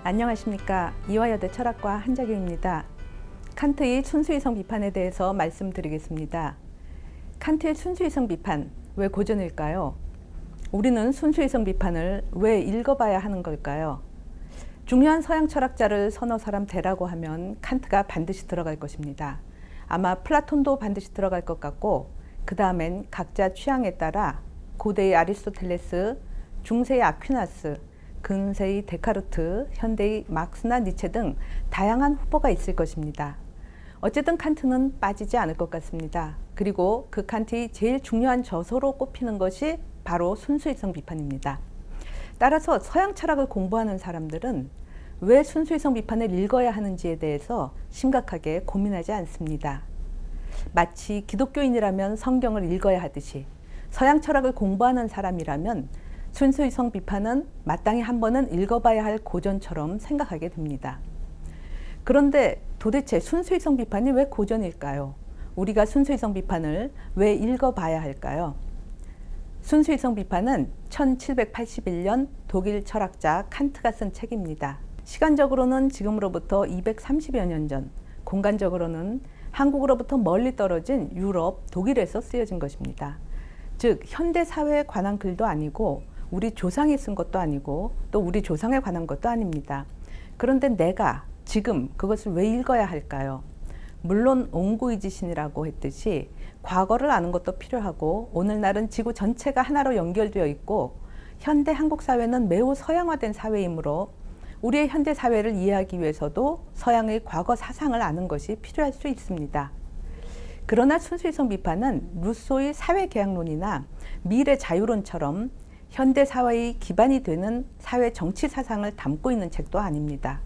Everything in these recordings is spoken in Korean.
안녕하십니까. 이화여대 철학과 한자경입니다. 칸트의 순수이성 비판에 대해서 말씀드리겠습니다. 칸트의 순수이성 비판, 왜 고전일까요? 우리는 순수이성 비판을 왜 읽어봐야 하는 걸까요? 중요한 서양 철학자를 서너 사람 대라고 하면 칸트가 반드시 들어갈 것입니다. 아마 플라톤도 반드시 들어갈 것 같고, 그 다음엔 각자 취향에 따라 고대의 아리스토텔레스, 중세의 아퀴나스, 근세의 데카르트, 현대의 막스나 니체 등 다양한 후보가 있을 것입니다. 어쨌든 칸트는 빠지지 않을 것 같습니다. 그리고 그 칸트의 제일 중요한 저서로 꼽히는 것이 바로 순수이성 비판입니다. 따라서 서양 철학을 공부하는 사람들은 왜 순수이성 비판을 읽어야 하는지에 대해서 심각하게 고민하지 않습니다. 마치 기독교인이라면 성경을 읽어야 하듯이 서양 철학을 공부하는 사람이라면 순수이성 비판은 마땅히 한 번은 읽어봐야 할 고전처럼 생각하게 됩니다. 그런데 도대체 순수이성 비판이 왜 고전일까요? 우리가 순수이성 비판을 왜 읽어봐야 할까요? 순수이성 비판은 1781년 독일 철학자 칸트가 쓴 책입니다. 시간적으로는 지금으로부터 230여 년 전, 공간적으로는 한국으로부터 멀리 떨어진 유럽, 독일에서 쓰여진 것입니다. 즉, 현대 사회에 관한 글도 아니고 우리 조상이 쓴 것도 아니고 또 우리 조상에 관한 것도 아닙니다. 그런데 내가 지금 그것을 왜 읽어야 할까요? 물론 옹구이지신이라고 했듯이 과거를 아는 것도 필요하고 오늘날은 지구 전체가 하나로 연결되어 있고 현대 한국 사회는 매우 서양화된 사회이므로 우리의 현대 사회를 이해하기 위해서도 서양의 과거 사상을 아는 것이 필요할 수 있습니다. 그러나 순수이성 비판은 루소의 사회계약론이나 미래 자유론처럼 현대 사회의 기반이 되는 사회 정치 사상을 담고 있는 책도 아닙니다.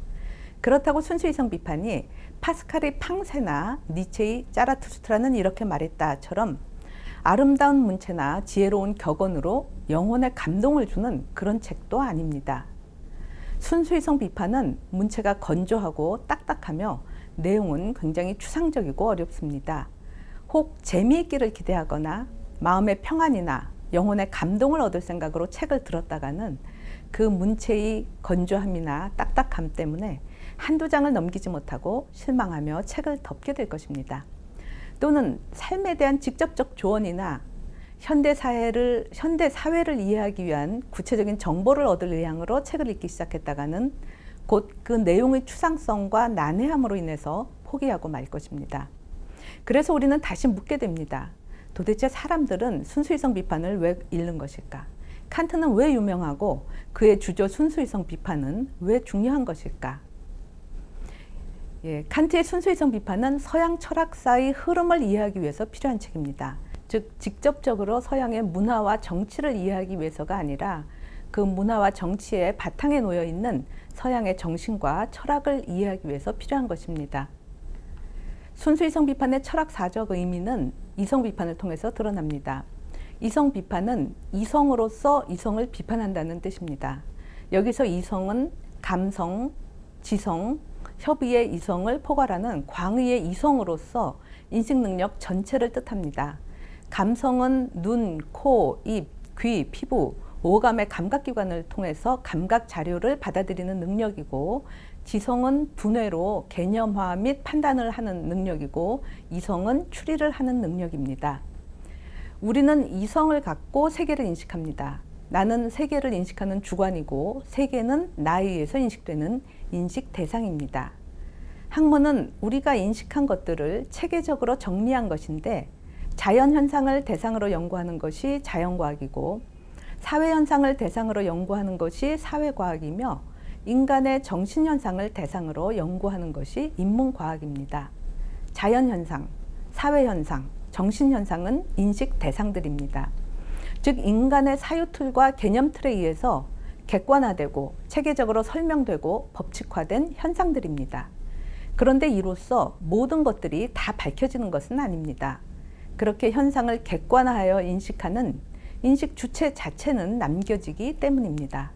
그렇다고 순수이성 비판이 파스칼의 팡세나 니체의 짜라투스트라는 이렇게 말했다처럼 아름다운 문체나 지혜로운 격언으로 영혼에 감동을 주는 그런 책도 아닙니다. 순수이성 비판은 문체가 건조하고 딱딱하며 내용은 굉장히 추상적이고 어렵습니다. 혹 재미있기를 기대하거나 마음의 평안이나 영혼의 감동을 얻을 생각으로 책을 들었다가는 그 문체의 건조함이나 딱딱함 때문에 한두 장을 넘기지 못하고 실망하며 책을 덮게 될 것입니다. 또는 삶에 대한 직접적 조언이나 현대 사회를 이해하기 위한 구체적인 정보를 얻을 의향으로 책을 읽기 시작했다가는 곧 그 내용의 추상성과 난해함으로 인해서 포기하고 말 것입니다. 그래서 우리는 다시 묻게 됩니다. 도대체 사람들은 순수이성 비판을 왜 읽는 것일까? 칸트는 왜 유명하고 그의 주저 순수이성 비판은 왜 중요한 것일까? 칸트의 순수이성 비판은 서양 철학사의 흐름을 이해하기 위해서 필요한 책입니다. 즉, 직접적으로 서양의 문화와 정치를 이해하기 위해서가 아니라 그 문화와 정치의 바탕에 놓여 있는 서양의 정신과 철학을 이해하기 위해서 필요한 것입니다. 순수이성 비판의 철학사적 의미는 이성 비판을 통해서 드러납니다. 이성 비판은 이성으로서 이성을 비판한다는 뜻입니다. 여기서 이성은 감성, 지성, 협의의 이성을 포괄하는 광의의 이성으로서 인식 능력 전체를 뜻합니다. 감성은 눈, 코, 입, 귀, 피부, 오감의 감각기관을 통해서 감각 자료를 받아들이는 능력이고, 지성은 분해로 개념화 및 판단을 하는 능력이고, 이성은 추리를 하는 능력입니다. 우리는 이성을 갖고 세계를 인식합니다. 나는 세계를 인식하는 주관이고, 세계는 나에 의해서 인식되는 인식 대상입니다. 학문은 우리가 인식한 것들을 체계적으로 정리한 것인데, 자연현상을 대상으로 연구하는 것이 자연과학이고, 사회현상을 대상으로 연구하는 것이 사회과학이며, 인간의 정신현상을 대상으로 연구하는 것이 인문과학입니다. 자연현상, 사회현상, 정신현상은 인식 대상들입니다. 즉, 인간의 사유틀과 개념틀에 의해서 객관화되고 체계적으로 설명되고 법칙화된 현상들입니다. 그런데 이로써 모든 것들이 다 밝혀지는 것은 아닙니다. 그렇게 현상을 객관화하여 인식하는 인식 주체 자체는 남겨지기 때문입니다.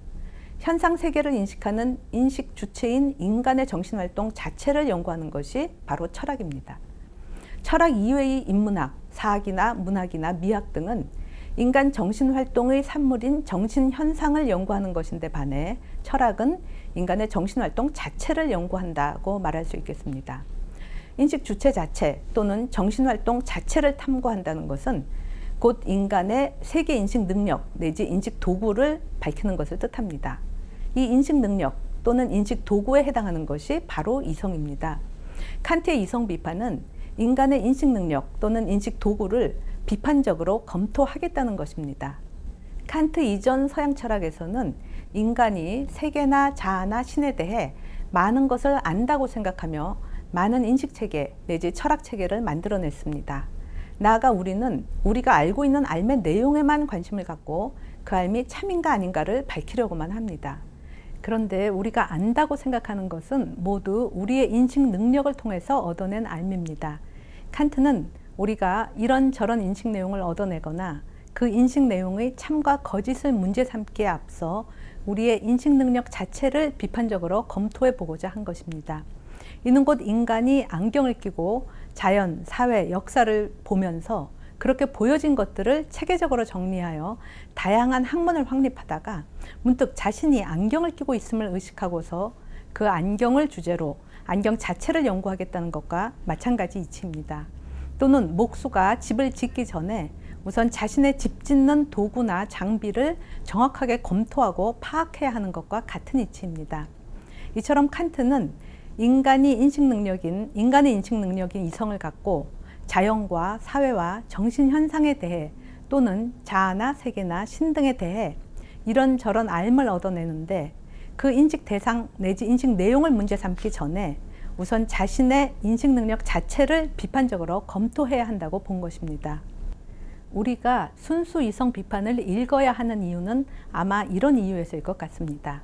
현상 세계를 인식하는 인식 주체인 인간의 정신활동 자체를 연구하는 것이 바로 철학입니다. 철학 이외의 인문학, 사학이나 문학이나 미학 등은 인간 정신활동의 산물인 정신현상을 연구하는 것인데 반해 철학은 인간의 정신활동 자체를 연구한다고 말할 수 있겠습니다. 인식 주체 자체 또는 정신활동 자체를 탐구한다는 것은 곧 인간의 세계 인식 능력 내지 인식 도구를 밝히는 것을 뜻합니다. 이 인식 능력 또는 인식 도구에 해당하는 것이 바로 이성입니다. 칸트의 이성 비판은 인간의 인식 능력 또는 인식 도구를 비판적으로 검토하겠다는 것입니다. 칸트 이전 서양 철학에서는 인간이 세계나 자아나 신에 대해 많은 것을 안다고 생각하며 많은 인식체계 내지 철학체계를 만들어냈습니다. 나아가 우리는 우리가 알고 있는 알의 내용에만 관심을 갖고 그 알미 참인가 아닌가를 밝히려고만 합니다. 그런데 우리가 안다고 생각하는 것은 모두 우리의 인식 능력을 통해서 얻어낸 알미입니다. 칸트는 우리가 이런저런 인식 내용을 얻어내거나 그 인식 내용의 참과 거짓을 문제 삼기에 앞서 우리의 인식 능력 자체를 비판적으로 검토해 보고자 한 것입니다. 이는 곧 인간이 안경을 끼고 자연, 사회, 역사를 보면서 그렇게 보여진 것들을 체계적으로 정리하여 다양한 학문을 확립하다가 문득 자신이 안경을 끼고 있음을 의식하고서 그 안경을 주제로 안경 자체를 연구하겠다는 것과 마찬가지 이치입니다. 또는 목수가 집을 짓기 전에 우선 자신의 집 짓는 도구나 장비를 정확하게 검토하고 파악해야 하는 것과 같은 이치입니다. 이처럼 칸트는 인간의 인식 능력인 이성을 갖고 자연과 사회와 정신현상에 대해 또는 자아나 세계나 신 등에 대해 이런저런 알을 얻어내는데 그 인식 대상 내지 인식 내용을 문제 삼기 전에 우선 자신의 인식 능력 자체를 비판적으로 검토해야 한다고 본 것입니다. 우리가 순수 이성 비판을 읽어야 하는 이유는 아마 이런 이유에서일 것 같습니다.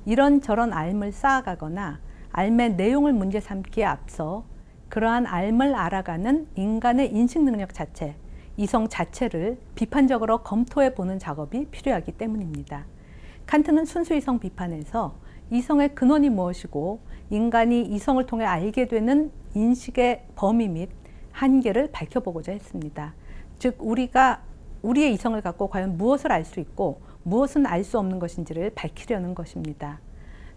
이런저런 알을 쌓아가거나 알의 내용을 문제 삼기에 앞서 그러한 알을 알아가는 인간의 인식 능력 자체, 이성 자체를 비판적으로 검토해 보는 작업이 필요하기 때문입니다. 칸트는 순수 이성 비판에서 이성의 근원이 무엇이고 인간이 이성을 통해 알게 되는 인식의 범위 및 한계를 밝혀보고자 했습니다. 즉 우리가 우리의 이성을 갖고 과연 무엇을 알 수 있고 무엇은 알 수 없는 것인지를 밝히려는 것입니다.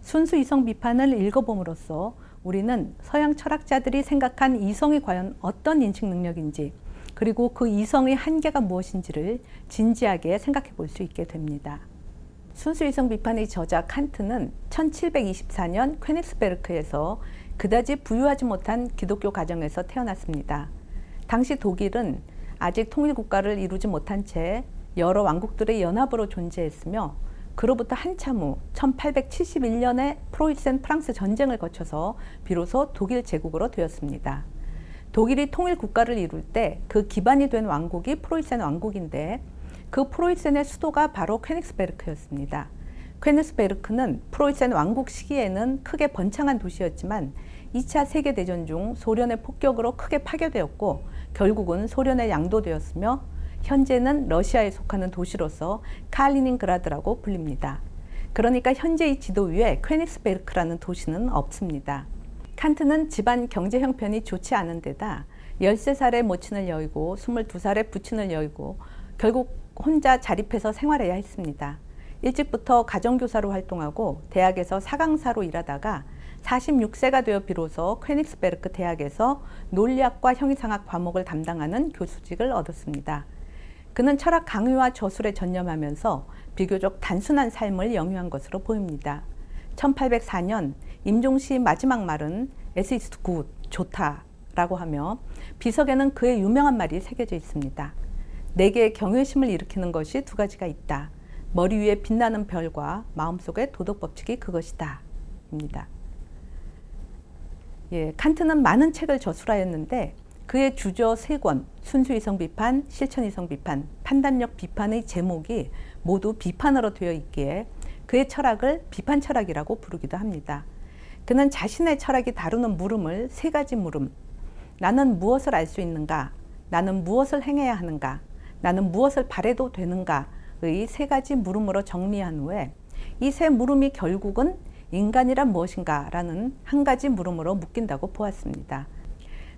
순수 이성 비판을 읽어봄으로써 우리는 서양 철학자들이 생각한 이성이 과연 어떤 인식 능력인지 그리고 그 이성의 한계가 무엇인지를 진지하게 생각해 볼 수 있게 됩니다. 순수 이성 비판의 저자 칸트는 1724년 퀘닉스베르크에서 그다지 부유하지 못한 기독교 가정에서 태어났습니다. 당시 독일은 아직 통일국가를 이루지 못한 채 여러 왕국들의 연합으로 존재했으며 그로부터 한참 후 1871년에 프로이센 프랑스 전쟁을 거쳐서 비로소 독일 제국으로 되었습니다. 독일이 통일국가를 이룰 때 그 기반이 된 왕국이 프로이센 왕국인데 그 프로이센의 수도가 바로 퀘닉스베르크였습니다. 퀘닉스베르크는 프로이센 왕국 시기에는 크게 번창한 도시였지만 2차 세계대전 중 소련의 폭격으로 크게 파괴되었고 결국은 소련에 양도되었으며 현재는 러시아에 속하는 도시로서 칼리닝그라드라고 불립니다. 그러니까 현재의 지도 위에 퀘닉스베르크라는 도시는 없습니다. 칸트는 집안 경제 형편이 좋지 않은 데다 13살에 모친을 여의고 22살에 부친을 여의고 결국 혼자 자립해서 생활해야 했습니다. 일찍부터 가정교사로 활동하고 대학에서 사강사로 일하다가 46세가 되어 비로소 퀘닉스베르크 대학에서 논리학과 형이상학 과목을 담당하는 교수직을 얻었습니다. 그는 철학 강의와 저술에 전념하면서 비교적 단순한 삶을 영위한 것으로 보입니다. 1804년 임종시의 마지막 말은 As is good, 좋다라고 하며 비석에는 그의 유명한 말이 새겨져 있습니다. 내게 경외심을 일으키는 것이 두 가지가 있다. 머리 위에 빛나는 별과 마음속의 도덕 법칙이 그것이다. 입니다. 칸트는 많은 책을 저술하였는데 그의 주저 3권, 순수이성 비판, 실천이성 비판, 판단력 비판의 제목이 모두 비판으로 되어 있기에 그의 철학을 비판 철학이라고 부르기도 합니다. 그는 자신의 철학이 다루는 물음을 3가지 물음, 나는 무엇을 알 수 있는가? 나는 무엇을 행해야 하는가? 나는 무엇을 바래도 되는가의 3가지 물음으로 정리한 후에 이 3 물음이 결국은 인간이란 무엇인가? 라는 한 가지 물음으로 묶인다고 보았습니다.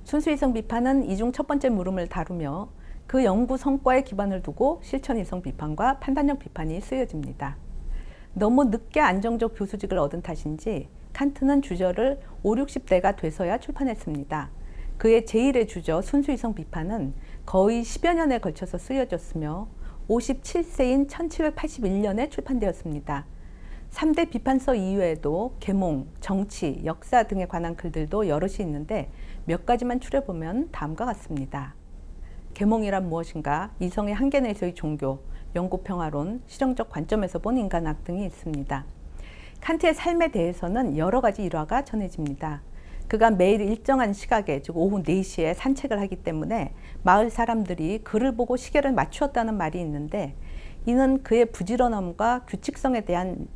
순수이성 비판은 이 중 첫 번째 물음을 다루며 그 연구 성과에 기반을 두고 실천이성 비판과 판단력 비판이 쓰여집니다. 너무 늦게 안정적 교수직을 얻은 탓인지 칸트는 주저를 5, 60대가 돼서야 출판했습니다. 그의 제1의 주저 순수이성 비판은 거의 10여 년에 걸쳐서 쓰여졌으며 57세인 1781년에 출판되었습니다. 3대 비판서 이외에도 계몽, 정치, 역사 등에 관한 글들도 여럿이 있는데 몇 가지만 추려보면 다음과 같습니다. 계몽이란 무엇인가, 이성의 한계 내에서의 종교, 영구평화론, 실용적 관점에서 본 인간학 등이 있습니다. 칸트의 삶에 대해서는 여러 가지 일화가 전해집니다. 그가 매일 일정한 시각에, 즉 오후 4시에 산책을 하기 때문에 마을 사람들이 그를 보고 시계를 맞추었다는 말이 있는데, 이는 그의 부지런함과 규칙성에 대한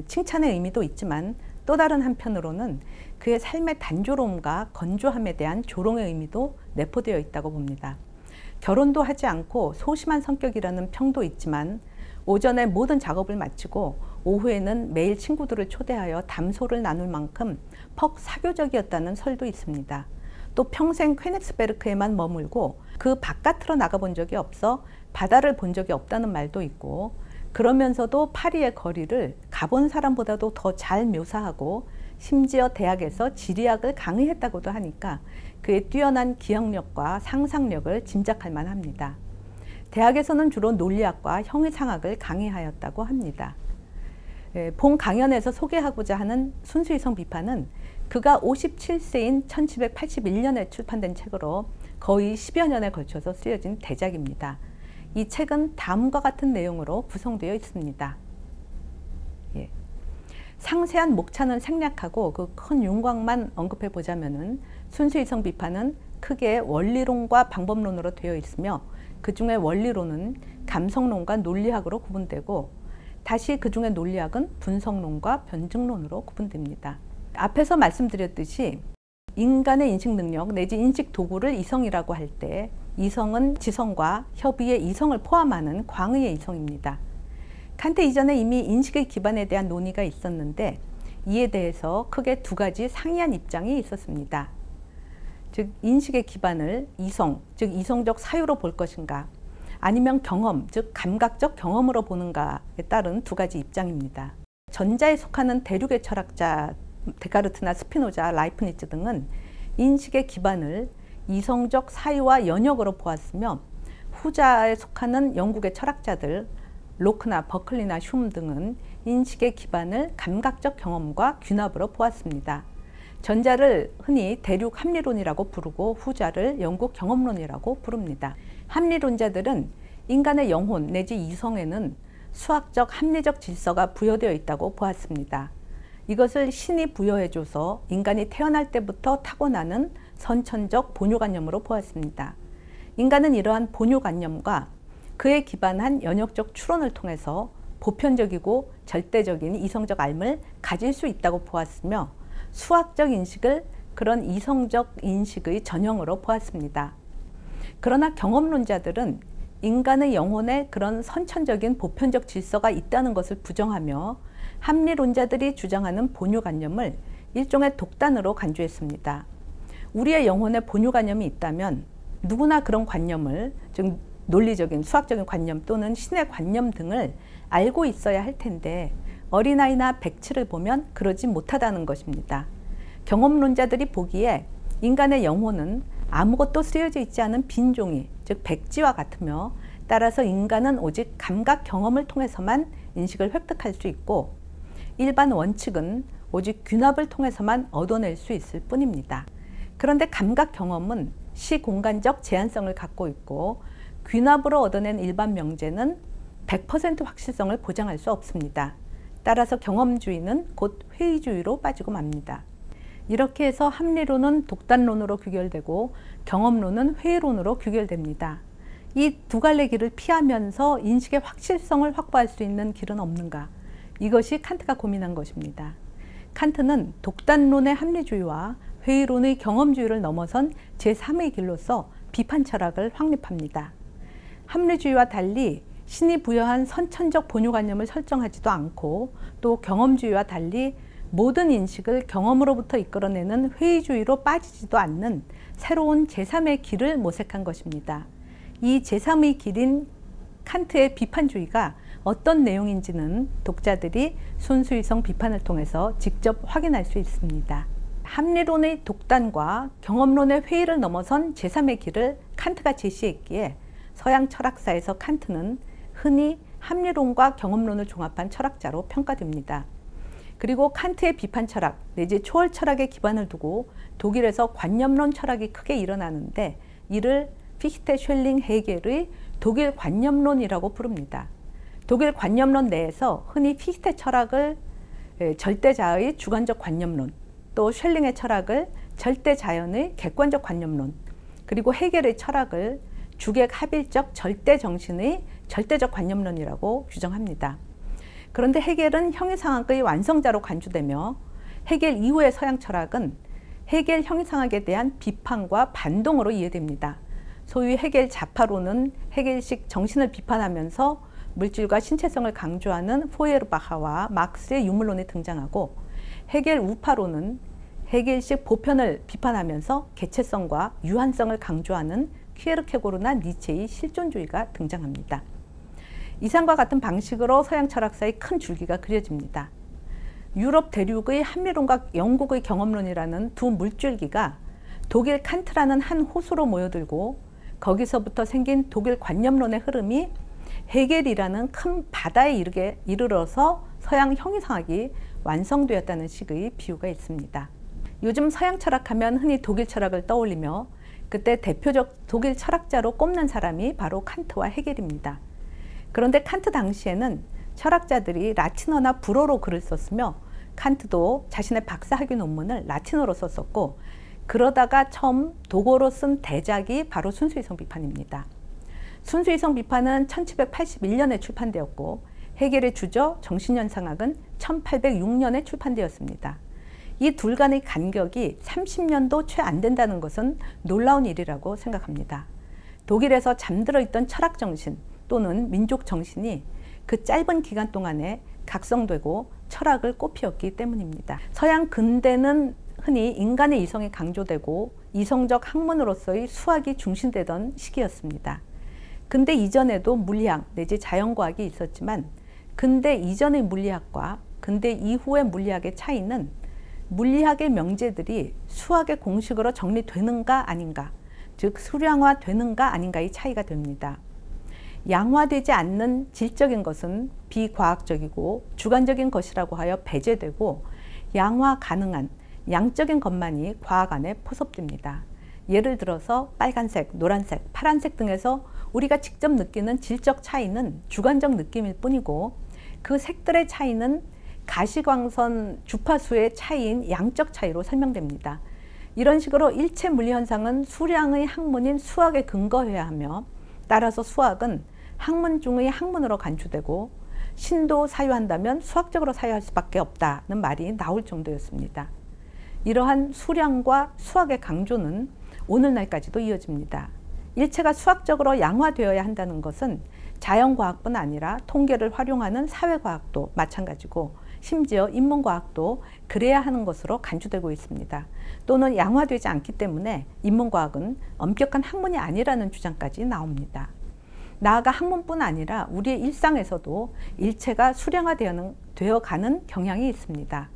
칭찬의 의미도 있지만 또 다른 한편으로는 그의 삶의 단조로움과 건조함에 대한 조롱의 의미도 내포되어 있다고 봅니다. 결혼도 하지 않고 소심한 성격이라는 평도 있지만 오전에 모든 작업을 마치고 오후에는 매일 친구들을 초대하여 담소를 나눌 만큼 퍽 사교적이었다는 설도 있습니다. 또 평생 퀘닉스베르크에만 머물고 그 바깥으로 나가본 적이 없어 바다를 본 적이 없다는 말도 있고, 그러면서도 파리의 거리를 가본 사람보다도 더 잘 묘사하고 심지어 대학에서 지리학을 강의했다고도 하니까 그의 뛰어난 기억력과 상상력을 짐작할 만합니다. 대학에서는 주로 논리학과 형이상학을 강의하였다고 합니다. 본 강연에서 소개하고자 하는 순수이성 비판은 그가 57세인 1781년에 출판된 책으로 거의 10여 년에 걸쳐서 쓰여진 대작입니다. 이 책은 다음과 같은 내용으로 구성되어 있습니다. 상세한 목차는 생략하고 그 큰 윤곽만 언급해 보자면은 순수이성 비판은 크게 원리론과 방법론으로 되어 있으며 그 중에 원리론은 감성론과 논리학으로 구분되고 다시 그 중에 논리학은 분석론과 변증론으로 구분됩니다. 앞에서 말씀드렸듯이 인간의 인식 능력 내지 인식 도구를 이성이라고 할 때 이성은 지성과 협의의 이성을 포함하는 광의의 이성입니다. 칸트 이전에 이미 인식의 기반에 대한 논의가 있었는데 이에 대해서 크게 두 가지 상이한 입장이 있었습니다. 즉 인식의 기반을 이성, 즉 이성적 사유로 볼 것인가 아니면 경험, 즉 감각적 경험으로 보는가에 따른 두 가지 입장입니다. 전자에 속하는 대륙의 철학자 데카르트나 스피노자, 라이프니츠 등은 인식의 기반을 이성적 사유와 연역으로 보았으며 후자에 속하는 영국의 철학자들 로크나 버클리나 흉 등은 인식의 기반을 감각적 경험과 귀납으로 보았습니다. 전자를 흔히 대륙 합리론이라고 부르고 후자를 영국 경험론이라고 부릅니다. 합리론자들은 인간의 영혼 내지 이성에는 수학적 합리적 질서가 부여되어 있다고 보았습니다. 이것을 신이 부여해줘서 인간이 태어날 때부터 타고나는 선천적 본효관념으로 보았습니다. 인간은 이러한 본효관념과 그에 기반한 연역적 추론을 통해서 보편적이고 절대적인 이성적 알을 가질 수 있다고 보았으며 수학적 인식을 그런 이성적 인식의 전형으로 보았습니다. 그러나 경험론자들은 인간의 영혼에 그런 선천적인 보편적 질서가 있다는 것을 부정하며 합리론자들이 주장하는 본효관념을 일종의 독단으로 간주했습니다. 우리의 영혼에 본효관념이 있다면 누구나 그런 관념을, 즉 논리적인 수학적인 관념 또는 신의 관념 등을 알고 있어야 할 텐데 어린아이나 백치를 보면 그러지 못하다는 것입니다. 경험론자들이 보기에 인간의 영혼은 아무것도 쓰여져 있지 않은 빈 종이, 즉 백지와 같으며 따라서 인간은 오직 감각 경험을 통해서만 인식을 획득할 수 있고 일반 원칙은 오직 귀납을 통해서만 얻어낼 수 있을 뿐입니다. 그런데 감각 경험은 시공간적 제한성을 갖고 있고 귀납으로 얻어낸 일반 명제는 100% 확실성을 보장할 수 없습니다. 따라서 경험주의는 곧 회의주의로 빠지고 맙니다. 이렇게 해서 합리론은 독단론으로 규결되고 경험론은 회의론으로 규결됩니다. 이 두 갈래 길을 피하면서 인식의 확실성을 확보할 수 있는 길은 없는가? 이것이 칸트가 고민한 것입니다. 칸트는 독단론의 합리주의와 회의론의 경험주의를 넘어선 제3의 길로서 비판 철학을 확립합니다. 합리주의와 달리 신이 부여한 선천적 본효관념을 설정하지도 않고 또 경험주의와 달리 모든 인식을 경험으로부터 이끌어내는 회의주의로 빠지지도 않는 새로운 제3의 길을 모색한 것입니다. 이 제3의 길인 칸트의 비판주의가 어떤 내용인지는 독자들이 순수이성 비판을 통해서 직접 확인할 수 있습니다. 합리론의 독단과 경험론의 회의를 넘어선 제3의 길을 칸트가 제시했기에 서양 철학사에서 칸트는 흔히 합리론과 경험론을 종합한 철학자로 평가됩니다. 그리고 칸트의 비판 철학 내지 초월 철학에 기반을 두고 독일에서 관념론 철학이 크게 일어나는데 이를 피히테, 쉘링, 헤겔의 독일 관념론이라고 부릅니다. 독일 관념론 내에서 흔히 피히테 철학을 절대자의 주관적 관념론, 또 쉘링의 철학을 절대자연의 객관적 관념론, 그리고 헤겔의 철학을 주객합일적 절대정신의 절대적 관념론이라고 규정합니다. 그런데 헤겔은 형이상학의 완성자로 간주되며 헤겔 이후의 서양 철학은 헤겔 형이상학에 대한 비판과 반동으로 이해됩니다. 소위 헤겔 좌파로는 헤겔식 정신을 비판하면서 물질과 신체성을 강조하는 포에르바하와 막스의 유물론이 등장하고, 헤겔 우파로는 헤겔식 보편을 비판하면서 개체성과 유한성을 강조하는 키에르케고르나 니체의 실존주의가 등장합니다. 이상과 같은 방식으로 서양 철학사의 큰 줄기가 그려집니다. 유럽 대륙의 합리론과 영국의 경험론이라는 두 물줄기가 독일 칸트라는 한 호수로 모여들고, 거기서부터 생긴 독일 관념론의 흐름이 헤겔이라는 큰 바다에 이르러서 서양 형이상학이 완성되었다는 식의 비유가 있습니다. 요즘 서양 철학하면 흔히 독일 철학을 떠올리며 그때 대표적 독일 철학자로 꼽는 사람이 바로 칸트와 헤겔입니다. 그런데 칸트 당시에는 철학자들이 라틴어나 불어로 글을 썼으며 칸트도 자신의 박사학위 논문을 라틴어로 썼었고, 그러다가 처음 독어로 쓴 대작이 바로 순수이성 비판입니다. 순수이성 비판은 1781년에 출판되었고 헤겔의 주저 정신현상학은 1806년에 출판되었습니다. 이 둘 간의 간격이 30년도 채 안 된다는 것은 놀라운 일이라고 생각합니다. 독일에서 잠들어 있던 철학 정신 또는 민족 정신이 그 짧은 기간 동안에 각성되고 철학을 꽃피웠기 때문입니다. 서양 근대는 흔히 인간의 이성이 강조되고 이성적 학문으로서의 수학이 중심되던 시기였습니다. 근대 이전에도 물리학 내지 자연과학이 있었지만 근대 이전의 물리학과 근대 이후의 물리학의 차이는 물리학의 명제들이 수학의 공식으로 정리되는가 아닌가, 즉 수량화되는가 아닌가의 차이가 됩니다. 양화되지 않는 질적인 것은 비과학적이고 주관적인 것이라고 하여 배제되고, 양화 가능한 양적인 것만이 과학 안에 포섭됩니다. 예를 들어서 빨간색, 노란색, 파란색 등에서 우리가 직접 느끼는 질적 차이는 주관적 느낌일 뿐이고, 그 색들의 차이는 가시광선 주파수의 차이인 양적 차이로 설명됩니다. 이런 식으로 일체 물리 현상은 수량의 학문인 수학에 근거해야 하며, 따라서 수학은 학문 중의 학문으로 간주되고 신도 사유한다면 수학적으로 사유할 수밖에 없다는 말이 나올 정도였습니다. 이러한 수량과 수학의 강조는 오늘날까지도 이어집니다. 일체가 수학적으로 양화되어야 한다는 것은 자연과학뿐 아니라 통계를 활용하는 사회과학도 마찬가지고, 심지어 인문과학도 그래야 하는 것으로 간주되고 있습니다. 또는 양화되지 않기 때문에 인문과학은 엄격한 학문이 아니라는 주장까지 나옵니다. 나아가 학문뿐 아니라 우리의 일상에서도 일체가 수량화되어 가는 경향이 있습니다.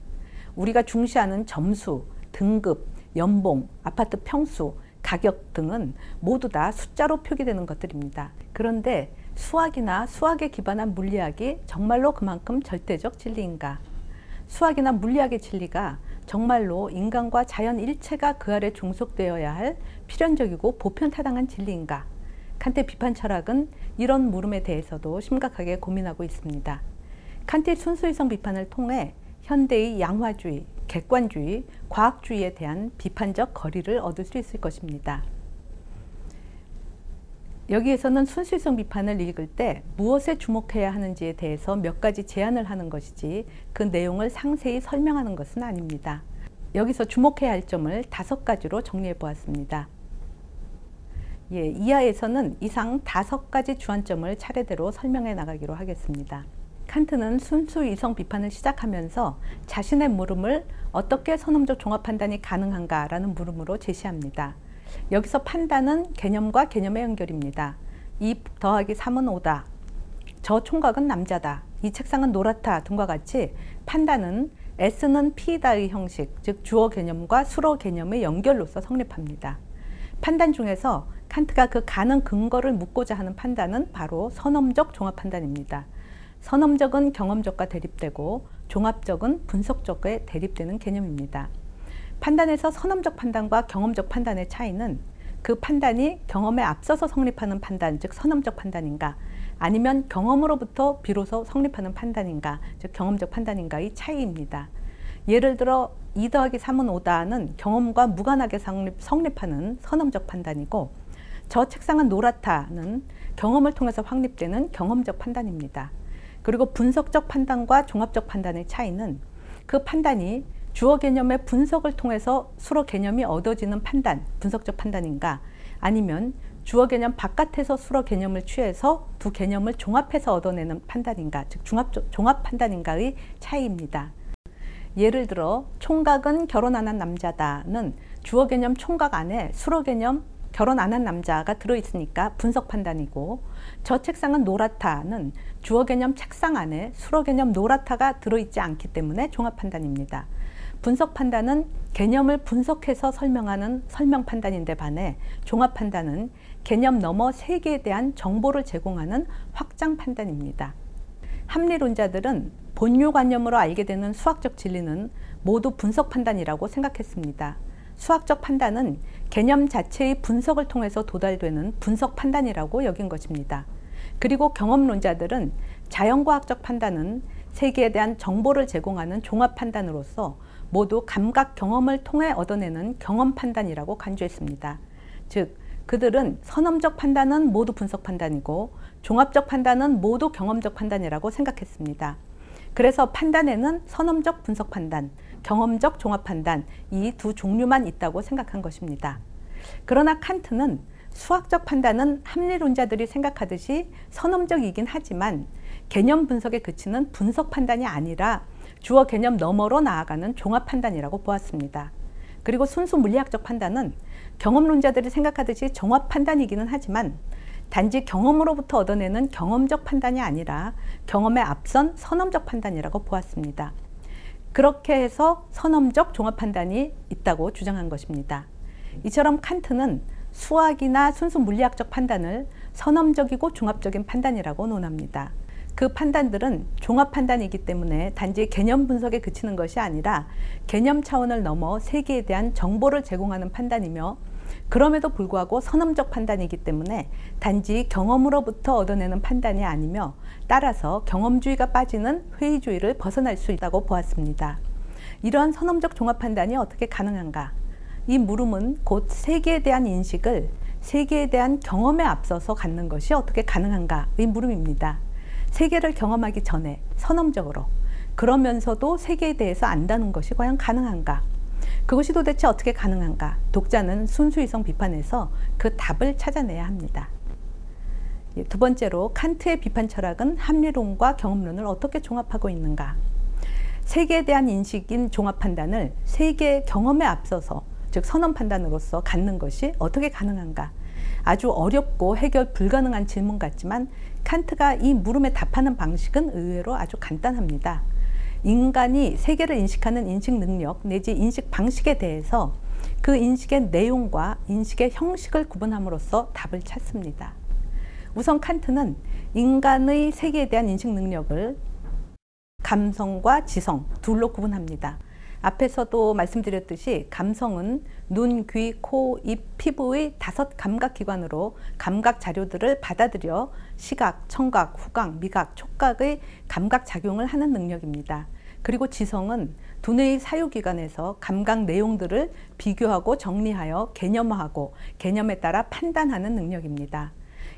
우리가 중시하는 점수, 등급, 연봉, 아파트 평수, 가격 등은 모두 다 숫자로 표기되는 것들입니다. 그런데 수학이나 수학에 기반한 물리학이 정말로 그만큼 절대적 진리인가? 수학이나 물리학의 진리가 정말로 인간과 자연 일체가 그 아래 종속되어야 할 필연적이고 보편타당한 진리인가? 칸트의 비판 철학은 이런 물음에 대해서도 심각하게 고민하고 있습니다. 칸트의 순수이성 비판을 통해 현대의 양화주의, 객관주의, 과학주의에 대한 비판적 거리를 얻을 수 있을 것입니다. 여기에서는 순수이성 비판을 읽을 때 무엇에 주목해야 하는지에 대해서 몇 가지 제안을 하는 것이지 그 내용을 상세히 설명하는 것은 아닙니다. 여기서 주목해야 할 점을 5가지로 정리해 보았습니다. 이하에서는 이상 5가지 주안점을 차례대로 설명해 나가기로 하겠습니다. 칸트는 순수이성 비판을 시작하면서 자신의 물음을 어떻게 선험적 종합 판단이 가능한가 라는 물음으로 제시합니다. 여기서 판단은 개념과 개념의 연결입니다. 2 더하기 3은 5다. 저 총각은 남자다. 이 책상은 노랗다 등과 같이 판단은 S는 P다의 형식, 즉 주어 개념과 수로 개념의 연결로서 성립합니다. 판단 중에서 칸트가 그 가능 근거를 묻고자 하는 판단은 바로 선험적 종합 판단입니다. 선험적은 경험적과 대립되고 종합적은 분석적에 대립되는 개념입니다. 판단에서 선험적 판단과 경험적 판단의 차이는 그 판단이 경험에 앞서서 성립하는 판단, 즉 선험적 판단인가, 아니면 경험으로부터 비로소 성립하는 판단인가, 즉 경험적 판단인가의 차이입니다. 예를 들어 2 더하기 3은 5다는 경험과 무관하게 성립하는 선험적 판단이고, 저 책상은 노랗다는 경험을 통해서 확립되는 경험적 판단입니다. 그리고 분석적 판단과 종합적 판단의 차이는 그 판단이 주어 개념의 분석을 통해서 수로 개념이 얻어지는 판단, 분석적 판단인가, 아니면 주어 개념 바깥에서 수로 개념을 취해서 두 개념을 종합해서 얻어내는 판단인가, 즉 종합 판단인가의 차이입니다. 예를 들어 총각은 결혼 안 한 남자다는 주어 개념 총각 안에 수로 개념 결혼 안 한 남자가 들어있으니까 분석 판단이고, 저 책상은 노랗다는 주어 개념 책상 안에 수로 개념 노랗다가 들어있지 않기 때문에 종합 판단입니다. 분석 판단은 개념을 분석해서 설명하는 설명 판단인데 반해 종합 판단은 개념 너머 세계에 대한 정보를 제공하는 확장 판단입니다. 합리론자들은 본유관념으로 알게 되는 수학적 진리는 모두 분석 판단이라고 생각했습니다. 수학적 판단은 개념 자체의 분석을 통해서 도달되는 분석 판단이라고 여긴 것입니다. 그리고 경험론자들은 자연과학적 판단은 세계에 대한 정보를 제공하는 종합 판단으로서 모두 감각 경험을 통해 얻어내는 경험 판단이라고 간주했습니다. 즉, 그들은 선험적 판단은 모두 분석 판단이고 종합적 판단은 모두 경험적 판단이라고 생각했습니다. 그래서 판단에는 선험적 분석 판단, 경험적 종합 판단, 이 두 종류만 있다고 생각한 것입니다. 그러나 칸트는 수학적 판단은 합리론자들이 생각하듯이 선험적이긴 하지만 개념 분석에 그치는 분석 판단이 아니라 주어 개념 너머로 나아가는 종합 판단이라고 보았습니다. 그리고 순수 물리학적 판단은 경험론자들이 생각하듯이 종합 판단이기는 하지만 단지 경험으로부터 얻어내는 경험적 판단이 아니라 경험에 앞선 선험적 판단이라고 보았습니다. 그렇게 해서 선험적 종합 판단이 있다고 주장한 것입니다. 이처럼 칸트는 수학이나 순수 물리학적 판단을 선험적이고 종합적인 판단이라고 논합니다. 그 판단들은 종합 판단이기 때문에 단지 개념 분석에 그치는 것이 아니라 개념 차원을 넘어 세계에 대한 정보를 제공하는 판단이며, 그럼에도 불구하고 선험적 판단이기 때문에 단지 경험으로부터 얻어내는 판단이 아니며, 따라서 경험주의가 빠지는 회의주의를 벗어날 수 있다고 보았습니다. 이러한 선험적 종합 판단이 어떻게 가능한가? 이 물음은 곧 세계에 대한 인식을 세계에 대한 경험에 앞서서 갖는 것이 어떻게 가능한가의 물음입니다. 세계를 경험하기 전에 선험적으로, 그러면서도 세계에 대해서 안다는 것이 과연 가능한가? 그것이 도대체 어떻게 가능한가? 독자는 순수이성 비판에서 그 답을 찾아내야 합니다. 두 번째로, 칸트의 비판 철학은 합리론과 경험론을 어떻게 종합하고 있는가? 세계에 대한 인식인 종합 판단을 세계의 경험에 앞서서, 즉 선험 판단으로서 갖는 것이 어떻게 가능한가? 아주 어렵고 해결 불가능한 질문 같지만 칸트가 이 물음에 답하는 방식은 의외로 아주 간단합니다. 인간이 세계를 인식하는 인식 능력 내지 인식 방식에 대해서 그 인식의 내용과 인식의 형식을 구분함으로써 답을 찾습니다. 우선 칸트는 인간의 세계에 대한 인식 능력을 감성과 지성 둘로 구분합니다. 앞에서도 말씀드렸듯이 감성은 눈, 귀, 코, 입, 피부의 5 감각기관으로 감각 자료들을 받아들여 시각, 청각, 후각, 미각, 촉각의 감각작용을 하는 능력입니다. 그리고 지성은 두뇌의 사유기관에서 감각 내용들을 비교하고 정리하여 개념화하고 개념에 따라 판단하는 능력입니다.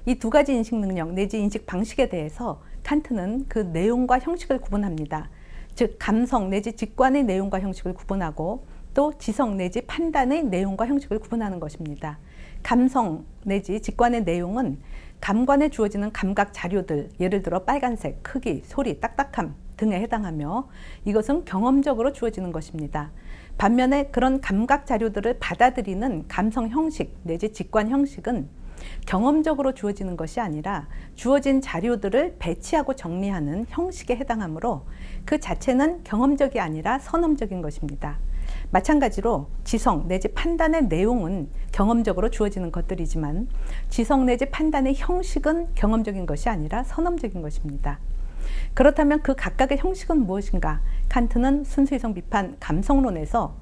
이 두 가지 인식 능력 내지 인식 방식에 대해서 칸트는 그 내용과 형식을 구분합니다. 즉 감성 내지 직관의 내용과 형식을 구분하고 또 지성 내지 판단의 내용과 형식을 구분하는 것입니다. 감성 내지 직관의 내용은 감관에 주어지는 감각 자료들, 예를 들어 빨간색, 크기, 소리, 딱딱함 등에 해당하며 이것은 경험적으로 주어지는 것입니다. 반면에 그런 감각 자료들을 받아들이는 감성 형식 내지 직관 형식은 경험적으로 주어지는 것이 아니라 주어진 자료들을 배치하고 정리하는 형식에 해당하므로 그 자체는 경험적이 아니라 선험적인 것입니다. 마찬가지로 지성 내지 판단의 내용은 경험적으로 주어지는 것들이지만 지성 내지 판단의 형식은 경험적인 것이 아니라 선험적인 것입니다. 그렇다면 그 각각의 형식은 무엇인가? 칸트는 순수이성 비판 감성론에서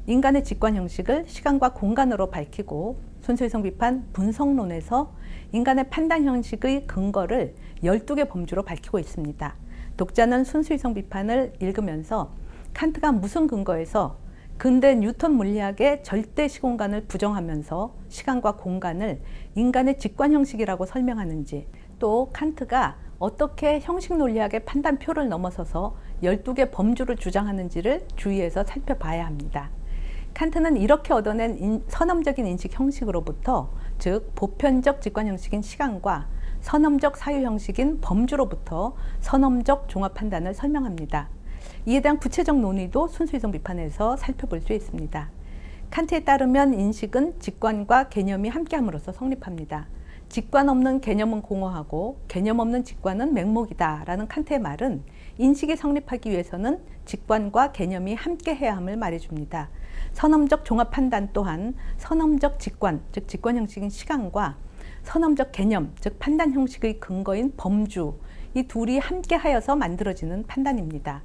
인간의 직관 형식을 시간과 공간으로 밝히고 순수이성 비판 분석론에서 인간의 판단 형식의 근거를 12개 범주로 밝히고 있습니다. 독자는 순수이성 비판을 읽으면서 칸트가 무슨 근거에서 근대 뉴턴 물리학의 절대 시공간을 부정하면서 시간과 공간을 인간의 직관 형식이라고 설명하는지, 또 칸트가 어떻게 형식 논리학의 판단표를 넘어서서 12개 범주를 주장하는지를 주의해서 살펴봐야 합니다. 칸트는 이렇게 얻어낸 선험적인 인식 형식으로부터, 즉 보편적 직관 형식인 시간과 선험적 사유 형식인 범주로부터 선험적 종합 판단을 설명합니다. 이에 대한 구체적 논의도 순수이성 비판에서 살펴볼 수 있습니다. 칸트에 따르면 인식은 직관과 개념이 함께함으로써 성립합니다. 직관 없는 개념은 공허하고 개념 없는 직관은 맹목이다 라는 칸트의 말은 인식이 성립하기 위해서는 직관과 개념이 함께해야 함을 말해줍니다. 선험적 종합 판단 또한 선험적 직관, 즉 직관 형식인 시간과 선험적 개념, 즉 판단 형식의 근거인 범주, 이 둘이 함께하여서 만들어지는 판단입니다.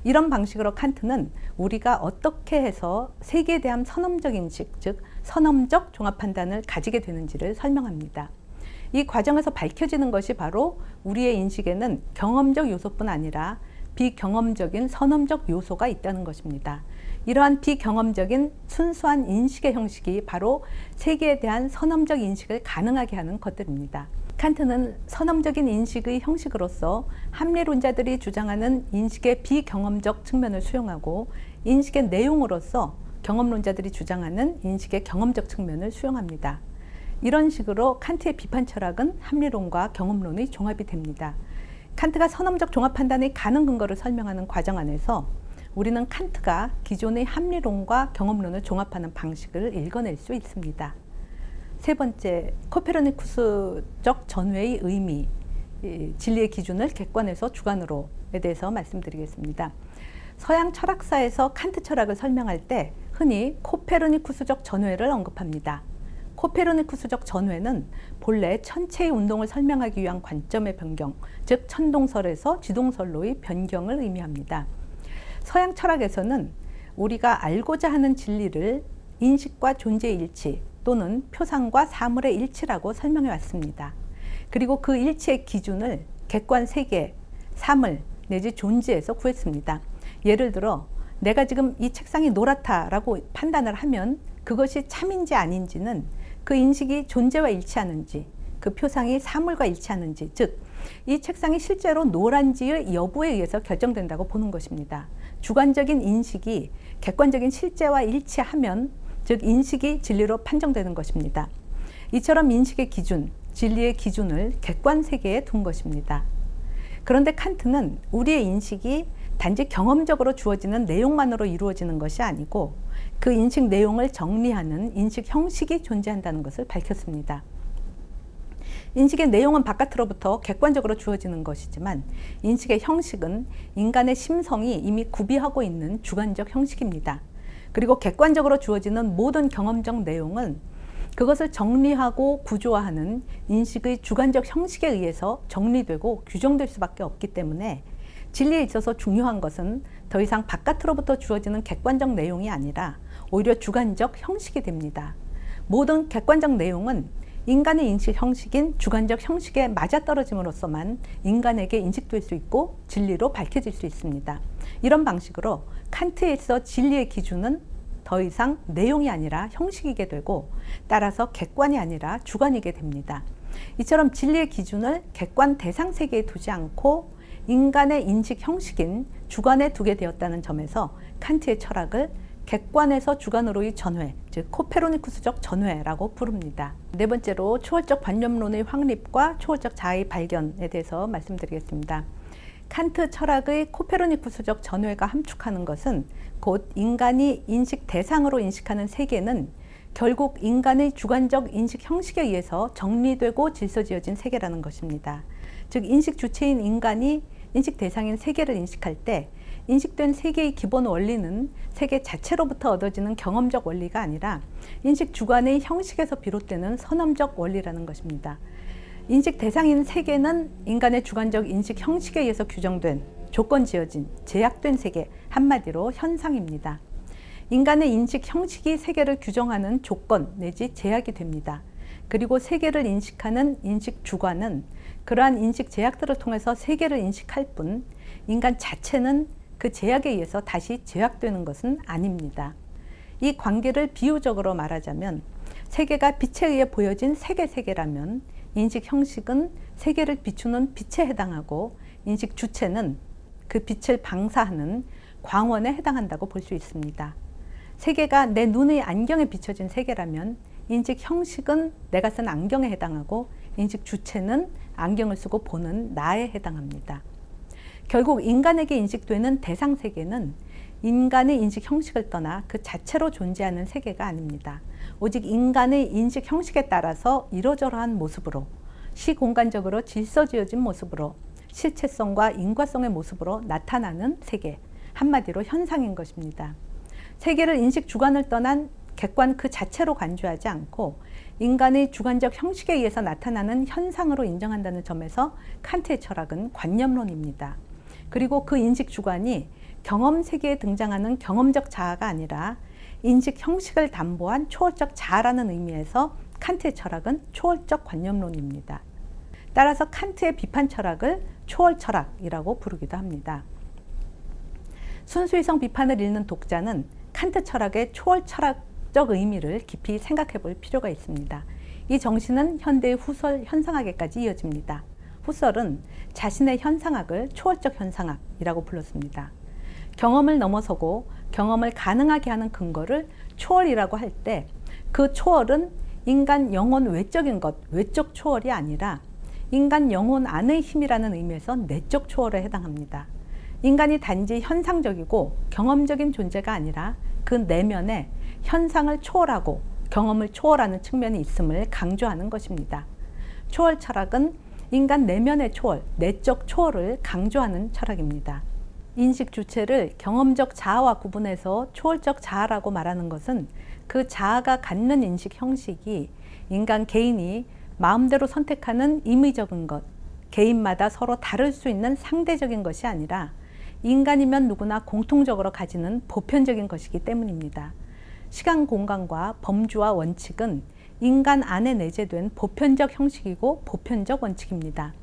이런 방식으로 칸트는 우리가 어떻게 해서 세계에 대한 선험적 인식, 즉 선험적 종합 판단을 가지게 되는지를 설명합니다. 이 과정에서 밝혀지는 것이 바로 우리의 인식에는 경험적 요소뿐 아니라 비경험적인 선험적 요소가 있다는 것입니다. 이러한 비경험적인 순수한 인식의 형식이 바로 세계에 대한 선험적 인식을 가능하게 하는 것들입니다. 칸트는 선험적인 인식의 형식으로서 합리론자들이 주장하는 인식의 비경험적 측면을 수용하고 인식의 내용으로서 경험론자들이 주장하는 인식의 경험적 측면을 수용합니다. 이런 식으로 칸트의 비판 철학은 합리론과 경험론의 종합이 됩니다. 칸트가 선험적 종합 판단의 가능 근거를 설명하는 과정 안에서 우리는 칸트가 기존의 합리론과 경험론을 종합하는 방식을 읽어낼 수 있습니다. 세 번째, 코페르니쿠스적 전회의 의미, 진리의 기준을 객관에서 주관으로에 대해서 말씀드리겠습니다. 서양 철학사에서 칸트 철학을 설명할 때 흔히 코페르니쿠스적 전회를 언급합니다. 코페르니쿠스적 전회는 본래 천체의 운동을 설명하기 위한 관점의 변경, 즉 천동설에서 지동설로의 변경을 의미합니다. 서양 철학에서는 우리가 알고자 하는 진리를 인식과 존재의 일치 또는 표상과 사물의 일치라고 설명해 왔습니다. 그리고 그 일치의 기준을 객관 세계, 사물 내지 존재에서 구했습니다. 예를 들어 내가 지금 이 책상이 노랗다라고 판단을 하면 그것이 참인지 아닌지는 그 인식이 존재와 일치하는지, 그 표상이 사물과 일치하는지, 즉 이 책상이 실제로 노란지의 여부에 의해서 결정된다고 보는 것입니다. 주관적인 인식이 객관적인 실제와 일치하면 즉 인식이 진리로 판정되는 것입니다. 이처럼 인식의 기준, 진리의 기준을 객관 세계에 둔 것입니다. 그런데 칸트는 우리의 인식이 단지 경험적으로 주어지는 내용만으로 이루어지는 것이 아니고 그 인식 내용을 정리하는 인식 형식이 존재한다는 것을 밝혔습니다. 인식의 내용은 바깥으로부터 객관적으로 주어지는 것이지만 인식의 형식은 인간의 심성이 이미 구비하고 있는 주관적 형식입니다. 그리고 객관적으로 주어지는 모든 경험적 내용은 그것을 정리하고 구조화하는 인식의 주관적 형식에 의해서 정리되고 규정될 수밖에 없기 때문에 진리에 있어서 중요한 것은 더 이상 바깥으로부터 주어지는 객관적 내용이 아니라 오히려 주관적 형식이 됩니다. 모든 객관적 내용은 인간의 인식 형식인 주관적 형식에 맞아떨어짐으로써만 인간에게 인식될 수 있고 진리로 밝혀질 수 있습니다. 이런 방식으로 칸트에서 진리의 기준은 더 이상 내용이 아니라 형식이게 되고 따라서 객관이 아니라 주관이게 됩니다. 이처럼 진리의 기준을 객관 대상 세계에 두지 않고 인간의 인식 형식인 주관에 두게 되었다는 점에서 칸트의 철학을 객관에서 주관으로의 전회, 즉 코페르니쿠스적 전회라고 부릅니다. 네 번째로 초월적 관념론의 확립과 초월적 자아의 발견에 대해서 말씀드리겠습니다. 칸트 철학의 코페르니쿠스적 전회가 함축하는 것은 곧 인간이 인식 대상으로 인식하는 세계는 결국 인간의 주관적 인식 형식에 의해서 정리되고 질서지어진 세계라는 것입니다. 즉 인식 주체인 인간이 인식 대상인 세계를 인식할 때 인식된 세계의 기본 원리는 세계 자체로부터 얻어지는 경험적 원리가 아니라 인식 주관의 형식에서 비롯되는 선험적 원리라는 것입니다. 인식 대상인 세계는 인간의 주관적 인식 형식에 의해서 규정된, 조건 지어진, 제약된 세계, 한마디로 현상입니다. 인간의 인식 형식이 세계를 규정하는 조건 내지 제약이 됩니다. 그리고 세계를 인식하는 인식 주관은 그러한 인식 제약들을 통해서 세계를 인식할 뿐 인간 자체는 그 제약에 의해서 다시 제약되는 것은 아닙니다. 이 관계를 비유적으로 말하자면 세계가 빛에 의해 보여진 세계라면 인식 형식은 세계를 비추는 빛에 해당하고 인식 주체는 그 빛을 방사하는 광원에 해당한다고 볼 수 있습니다. 세계가 내 눈의 안경에 비춰진 세계라면 인식 형식은 내가 쓴 안경에 해당하고 인식 주체는 안경을 쓰고 보는 나에 해당합니다. 결국 인간에게 인식되는 대상 세계는 인간의 인식 형식을 떠나 그 자체로 존재하는 세계가 아닙니다. 오직 인간의 인식 형식에 따라서 이러저러한 모습으로, 시공간적으로 질서지어진 모습으로, 실체성과 인과성의 모습으로 나타나는 세계, 한마디로 현상인 것입니다. 세계를 인식 주관을 떠난 객관 그 자체로 간주하지 않고 인간의 주관적 형식에 의해서 나타나는 현상으로 인정한다는 점에서 칸트의 철학은 관념론입니다. 그리고 그 인식 주관이 경험 세계에 등장하는 경험적 자아가 아니라 인식 형식을 담보한 초월적 자아라는 의미에서 칸트의 철학은 초월적 관념론입니다. 따라서 칸트의 비판 철학을 초월 철학이라고 부르기도 합니다. 순수이성 비판을 읽는 독자는 칸트 철학의 초월 철학적 의미를 깊이 생각해 볼 필요가 있습니다. 이 정신은 현대의 후설 현상학에까지 이어집니다. 후설은 자신의 현상학을 초월적 현상학이라고 불렀습니다. 경험을 넘어서고 경험을 가능하게 하는 근거를 초월이라고 할 때 그 초월은 인간 영혼 외적인 것, 외적 초월이 아니라 인간 영혼 안의 힘이라는 의미에서 내적 초월에 해당합니다. 인간이 단지 현상적이고 경험적인 존재가 아니라 그 내면에 현상을 초월하고 경험을 초월하는 측면이 있음을 강조하는 것입니다. 초월 철학은 인간 내면의 초월, 내적 초월을 강조하는 철학입니다. 인식 주체를 경험적 자아와 구분해서 초월적 자아라고 말하는 것은 그 자아가 갖는 인식 형식이 인간 개인이 마음대로 선택하는 임의적인 것, 개인마다 서로 다를 수 있는 상대적인 것이 아니라 인간이면 누구나 공통적으로 가지는 보편적인 것이기 때문입니다. 시간, 공간과 범주와 원칙은 인간 안에 내재된 보편적 형식이고 보편적 원칙입니다.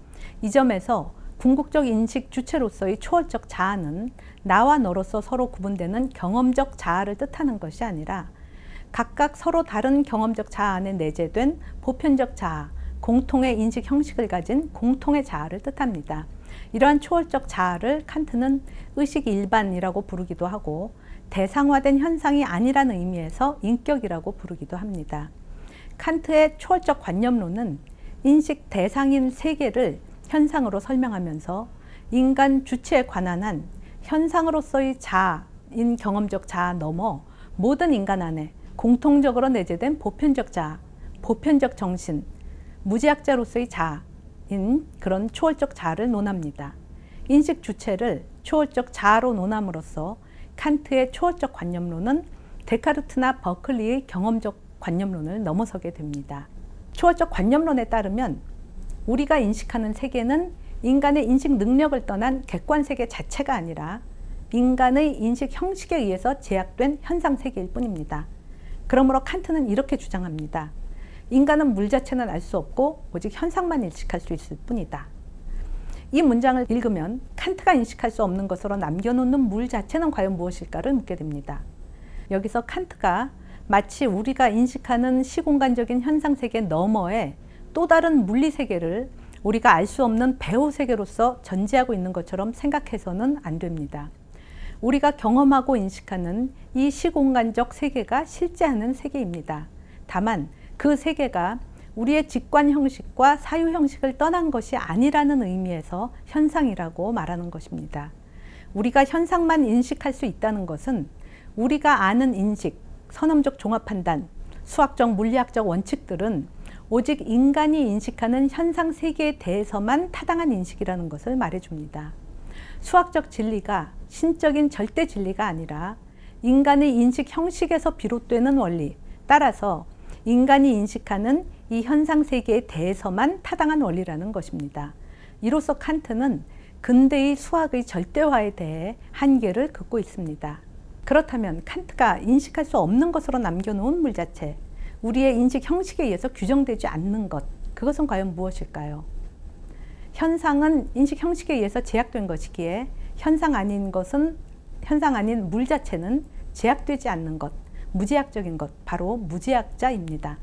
이 점에서 궁극적 인식 주체로서의 초월적 자아는 나와 너로서 서로 구분되는 경험적 자아를 뜻하는 것이 아니라 각각 서로 다른 경험적 자아 안에 내재된 보편적 자아, 공통의 인식 형식을 가진 공통의 자아를 뜻합니다. 이러한 초월적 자아를 칸트는 의식 일반이라고 부르기도 하고 대상화된 현상이 아니라는 의미에서 인격이라고 부르기도 합니다. 칸트의 초월적 관념론은 인식 대상인 세계를 현상으로 설명하면서 인간 주체에 관한 한 현상으로서의 자아인 경험적 자아 넘어 모든 인간 안에 공통적으로 내재된 보편적 자아, 보편적 정신, 무제약자로서의 자아인 그런 초월적 자아를 논합니다. 인식 주체를 초월적 자아로 논함으로써 칸트의 초월적 관념론은 데카르트나 버클리의 경험적 관념론을 넘어서게 됩니다. 초월적 관념론에 따르면 우리가 인식하는 세계는 인간의 인식 능력을 떠난 객관 세계 자체가 아니라 인간의 인식 형식에 의해서 제약된 현상 세계일 뿐입니다. 그러므로 칸트는 이렇게 주장합니다. 인간은 물 자체는 알 수 없고 오직 현상만 인식할 수 있을 뿐이다. 이 문장을 읽으면 칸트가 인식할 수 없는 것으로 남겨놓는 물 자체는 과연 무엇일까를 묻게 됩니다. 여기서 칸트가 마치 우리가 인식하는 시공간적인 현상세계 너머에 또 다른 물리세계를 우리가 알 수 없는 배후세계로서 전제하고 있는 것처럼 생각해서는 안 됩니다. 우리가 경험하고 인식하는 이 시공간적 세계가 실제하는 세계입니다. 다만 그 세계가 우리의 직관 형식과 사유 형식을 떠난 것이 아니라는 의미에서 현상이라고 말하는 것입니다. 우리가 현상만 인식할 수 있다는 것은 우리가 아는 인식, 선험적 종합 판단, 수학적 물리학적 원칙들은 오직 인간이 인식하는 현상 세계에 대해서만 타당한 인식이라는 것을 말해줍니다. 수학적 진리가 신적인 절대 진리가 아니라 인간의 인식 형식에서 비롯되는 원리, 따라서 인간이 인식하는 이 현상 세계에 대해서만 타당한 원리라는 것입니다. 이로써 칸트는 근대의 수학의 절대화에 대해 한계를 긋고 있습니다. 그렇다면 칸트가 인식할 수 없는 것으로 남겨놓은 물자체, 우리의 인식 형식에 의해서 규정되지 않는 것, 그것은 과연 무엇일까요? 현상은 인식 형식에 의해서 제약된 것이기에 현상 아닌 물자체는 제약되지 않는 것, 무제약적인 것, 바로 무제약자입니다.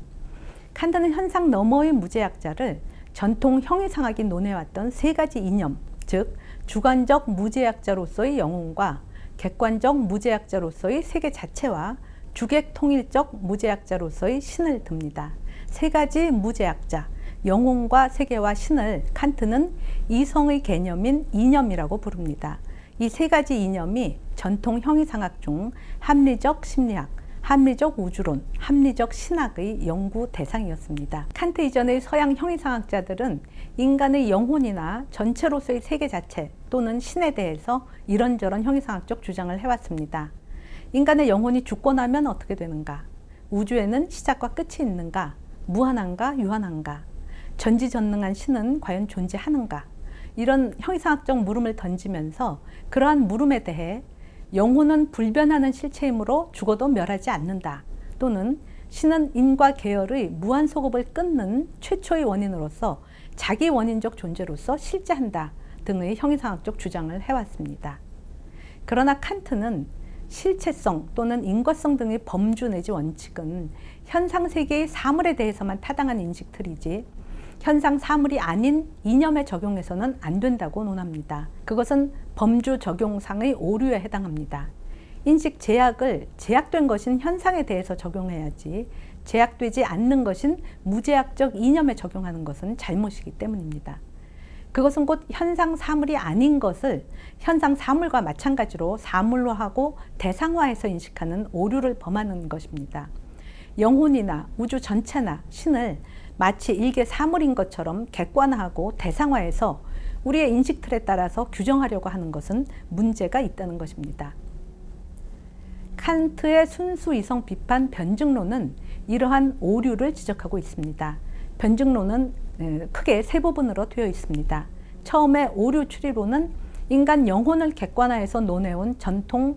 칸트는 현상 너머의 무제약자를 전통 형이상학이 논해왔던 세 가지 이념, 즉 주관적 무제약자로서의 영혼과 객관적 무제약자로서의 세계 자체와 주객 통일적 무제약자로서의 신을 듭니다. 세 가지 무제약자, 영혼과 세계와 신을 칸트는 이성의 개념인 이념이라고 부릅니다. 이 세 가지 이념이 전통 형이상학 중 합리적 심리학, 합리적 우주론, 합리적 신학의 연구 대상이었습니다. 칸트 이전의 서양 형이상학자들은 인간의 영혼이나 전체로서의 세계 자체 또는 신에 대해서 이런저런 형이상학적 주장을 해왔습니다. 인간의 영혼이 죽고 나면 어떻게 되는가? 우주에는 시작과 끝이 있는가? 무한한가? 유한한가? 전지전능한 신은 과연 존재하는가? 이런 형이상학적 물음을 던지면서 그러한 물음에 대해 영혼은 불변하는 실체이므로 죽어도 멸하지 않는다. 또는 신은 인과 계열의 무한소급을 끊는 최초의 원인으로서 자기 원인적 존재로서 실제한다 등의 형이상학적 주장을 해왔습니다. 그러나 칸트는 실체성 또는 인과성 등의 범주 내지 원칙은 현상세계의 사물에 대해서만 타당한 인식틀이지 현상 사물이 아닌 이념에 적용해서는 안 된다고 논합니다. 그것은 범주 적용상의 오류에 해당합니다. 인식 제약을 제약된 것인 현상에 대해서 적용해야지 제약되지 않는 것인 무제약적 이념에 적용하는 것은 잘못이기 때문입니다. 그것은 곧 현상 사물이 아닌 것을 현상 사물과 마찬가지로 사물로 하고 대상화해서 인식하는 오류를 범하는 것입니다. 영혼이나 우주 전체나 신을 마치 일개 사물인 것처럼 객관화하고 대상화해서 우리의 인식 틀에 따라서 규정하려고 하는 것은 문제가 있다는 것입니다. 칸트의 순수 이성 비판 변증론은 이러한 오류를 지적하고 있습니다. 변증론은 크게 세 부분으로 되어 있습니다. 처음에 오류 추리론은 인간 영혼을 객관화해서 논해온 전통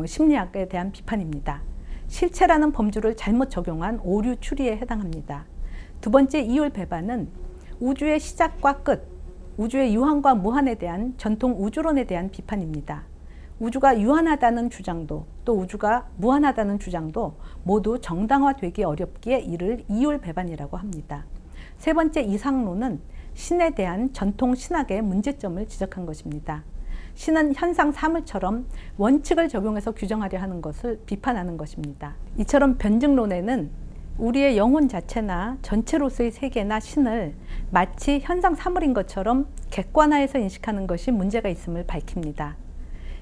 심리학에 대한 비판입니다. 실체라는 범주를 잘못 적용한 오류 추리에 해당합니다. 두 번째 이율 배반은 우주의 시작과 끝, 우주의 유한과 무한에 대한 전통 우주론에 대한 비판입니다. 우주가 유한하다는 주장도 또 우주가 무한하다는 주장도 모두 정당화되기 어렵기에 이를 이율 배반이라고 합니다. 세 번째 이상론은 신에 대한 전통 신학의 문제점을 지적한 것입니다. 신은 현상 사물처럼 원칙을 적용해서 규정하려 하는 것을 비판하는 것입니다. 이처럼 변증론에는 우리의 영혼 자체나 전체로서의 세계나 신을 마치 현상 사물인 것처럼 객관화해서 인식하는 것이 문제가 있음을 밝힙니다.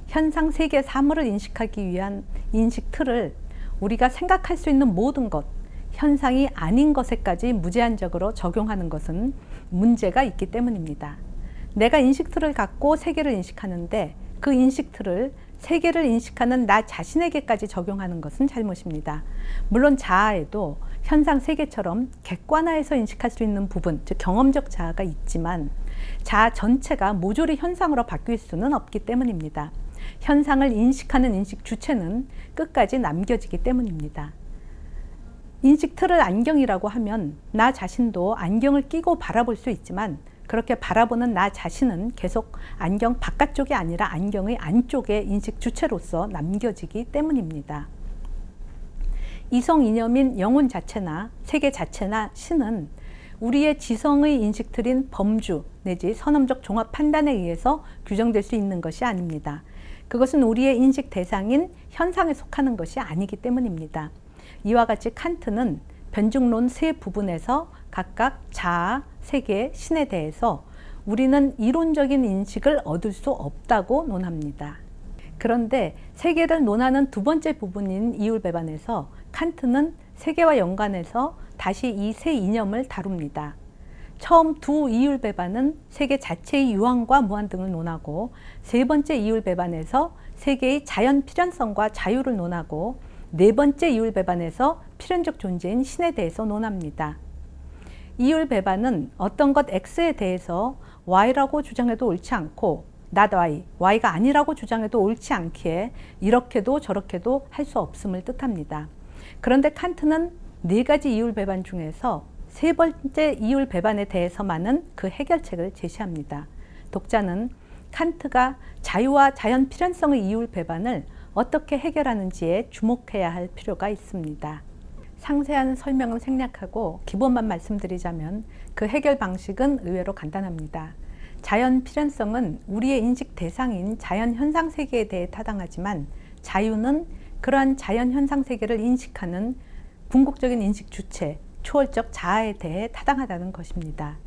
현상 세계 사물을 인식하기 위한 인식 틀을 우리가 생각할 수 있는 모든 것, 현상이 아닌 것에까지 무제한적으로 적용하는 것은 문제가 있기 때문입니다. 내가 인식 틀을 갖고 세계를 인식하는데 그 인식 틀을 세계를 인식하는 나 자신에게까지 적용하는 것은 잘못입니다. 물론 자아에도 현상 세계처럼 객관화해서 인식할 수 있는 부분, 즉 경험적 자아가 있지만 자아 전체가 모조리 현상으로 바뀔 수는 없기 때문입니다. 현상을 인식하는 인식 주체는 끝까지 남겨지기 때문입니다. 인식 틀을 안경이라고 하면 나 자신도 안경을 끼고 바라볼 수 있지만 그렇게 바라보는 나 자신은 계속 안경 바깥쪽이 아니라 안경의 안쪽에 인식 주체로서 남겨지기 때문입니다. 이성 이념인 영혼 자체나 세계 자체나 신은 우리의 지성의 인식틀인 범주 내지 선험적 종합 판단에 의해서 규정될 수 있는 것이 아닙니다. 그것은 우리의 인식 대상인 현상에 속하는 것이 아니기 때문입니다. 이와 같이 칸트는 변증론 세 부분에서 각각 자아, 세계, 신에 대해서 우리는 이론적인 인식을 얻을 수 없다고 논합니다. 그런데 세계를 논하는 두 번째 부분인 이율 배반에서 칸트는 세계와 연관해서 다시 이 세 이념을 다룹니다. 처음 두 이율 배반은 세계 자체의 유한과 무한 등을 논하고, 세 번째 이율 배반에서 세계의 자연 필연성과 자유를 논하고, 네 번째 이율 배반에서 필연적 존재인 신에 대해서 논합니다. 이율 배반은 어떤 것 X에 대해서 Y라고 주장해도 옳지 않고 not Y, Y가 아니라고 주장해도 옳지 않기에 이렇게도 저렇게도 할 수 없음을 뜻합니다. 그런데 칸트는 네 가지 이율 배반 중에서 세 번째 이율 배반에 대해서만은 그 해결책을 제시합니다. 독자는 칸트가 자유와 자연 필연성의 이율 배반을 어떻게 해결하는지에 주목해야 할 필요가 있습니다. 상세한 설명은 생략하고 기본만 말씀드리자면 그 해결 방식은 의외로 간단합니다. 자연 필연성은 우리의 인식 대상인 자연 현상 세계에 대해 타당하지만, 자유는 그러한 자연 현상 세계를 인식하는 궁극적인 인식 주체, 초월적 자아에 대해 타당하다는 것입니다.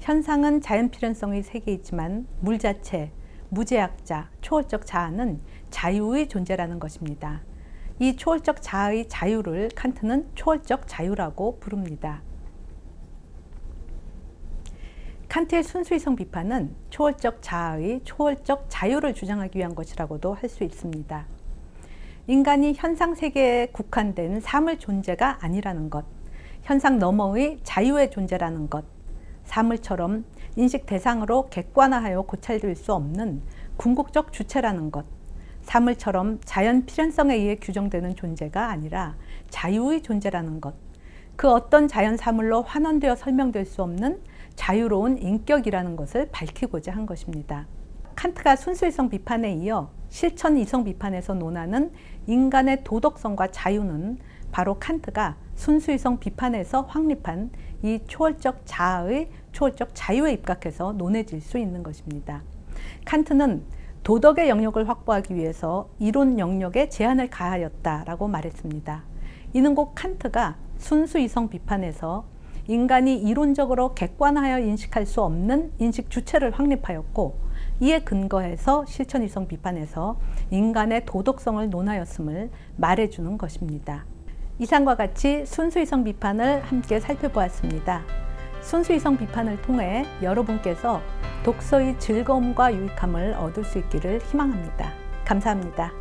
현상은 자연 필연성의 세계이지만 물 자체, 무제약자, 초월적 자아는 자유의 존재라는 것입니다. 이 초월적 자아의 자유를 칸트는 초월적 자유라고 부릅니다. 칸트의 순수이성 비판은 초월적 자아의 초월적 자유를 주장하기 위한 것이라고도 할 수 있습니다. 인간이 현상 세계에 국한된 사물 존재가 아니라는 것, 현상 너머의 자유의 존재라는 것, 사물처럼 인식 대상으로 객관화하여 고찰될 수 없는 궁극적 주체라는 것, 사물처럼 자연 필연성에 의해 규정되는 존재가 아니라 자유의 존재라는 것, 그 어떤 자연 사물로 환원되어 설명될 수 없는 자유로운 인격이라는 것을 밝히고자 한 것입니다. 칸트가 순수이성 비판에 이어 실천이성 비판에서 논하는 인간의 도덕성과 자유는 바로 칸트가 순수이성 비판에서 확립한 이 초월적 자아의 초월적 자유에 입각해서 논해질 수 있는 것입니다. 칸트는 도덕의 영역을 확보하기 위해서 이론 영역에 제한을 가하였다라고 말했습니다. 이는 곧 칸트가 순수이성 비판에서 인간이 이론적으로 객관하여 인식할 수 없는 인식 주체를 확립하였고, 이에 근거해서 실천이성 비판에서 인간의 도덕성을 논하였음을 말해주는 것입니다. 이상과 같이 순수이성 비판을 함께 살펴보았습니다. 순수이성 비판을 통해 여러분께서 독서의 즐거움과 유익함을 얻을 수 있기를 희망합니다. 감사합니다.